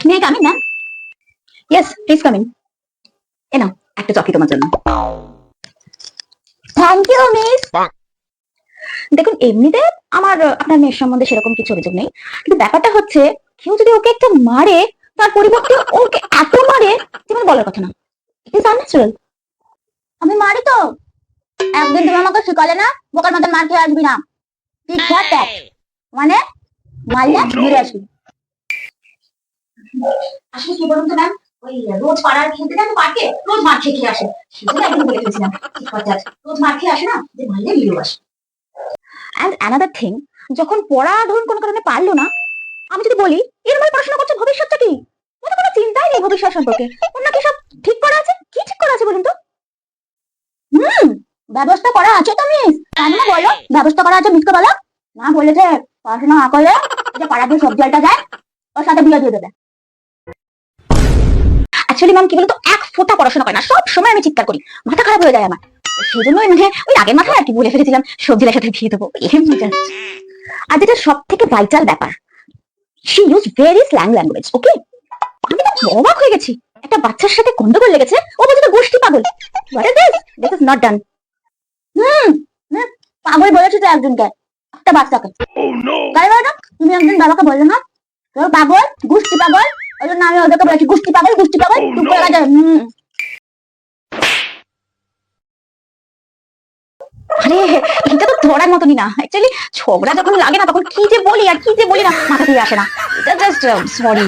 May coming ma'am? Yes please coming. এ নাও একটা চকি তোমার জন্য। Thank you miss. দেখুন এমনিতে আমার আপনার মেয়ের সম্বন্ধে সেরকম কিছু অভিযোগ নেই, কিন্তু ব্যাপারটা হচ্ছে কেউ যদি ওকে একটা মারে তার পরিবর্তে ওকে এত মারে যেমন বলার কথা না। It is unnatural. আমি মারি তো, একদিন তুমি আমাকে শিখালে না বোকার মতো মার খেয়ে আসবি না, মানে মারলে ঘুরে আসবি। আসলে কি বলুন তো ম্যাম, ওই রোজ পাড়ার খেলতে যান পার্কে, রোজ মার খেয়ে খেয়ে আসে। সেজন্য একদিন বলে ফেলেছিলাম রোজ মার খেয়ে আসে না, যে মারলে লিও আসে। অ্যান্ড অ্যানাদার থিং, যখন পড়া ধরুন কোনো কারণে পারলো না, আমি যদি বলি এর মানে পড়াশোনা করছে ভবিষ্যৎটা কি, ওটা কোনো চিন্তাই নেই ভবিষ্যৎ সম্পর্কে, ওর নাকি সব ঠিক করা আছে। কি ঠিক করা আছে বলুন তো? ব্যবস্থা করা আছে তো মিস, কেন বলো ব্যবস্থা করা আছে মিসকে বলো। না বলেছে পড়াশোনা না করলে যে পাড়া দিয়ে সবজি আলটা যায় ওর সাথে বিয়ে দিয়ে দেবে। অ্যাকচুয়ালি ম্যাম কি বলতো, এক ফোঁটা পড়াশোনা করে না, সব সময় আমি চিৎকার করি, মাথা খারাপ হয়ে যায় আমার। সেই জন্যই মানে ওই আগের মাথায় আর কি বলে ফেলেছিলাম সবজির সাথে বিয়ে দেবো। আর যেটা সব থেকে ভাইটাল ব্যাপার, she use very slang language. Okay, আমি তো অবাক হয়ে গেছি, একটা বাচ্চার সাথে গন্ডগোল লেগেছে, ও বলছে গোষ্ঠী পাগল। What is this? This is not done. পাগল বলেছে তো একজনকে, একটা বাচ্চাকে। তাই না? তুমি একদিন বাবাকে বললে না তোর পাগল, গোষ্ঠী পাগল, ওই জন্য আমি ওদেরকে বলেছি গোষ্ঠী পাগল, গোষ্ঠী পাগল। চুপ করে গেছে। আরে এটা তো ধরার মতনই না। অ্যাকচুয়ালি ঝগড়া যখন লাগে না তখন কি যে বলি আর কি যে বলি না মাথা থেকে আসে না। এটা জাস্ট সরি।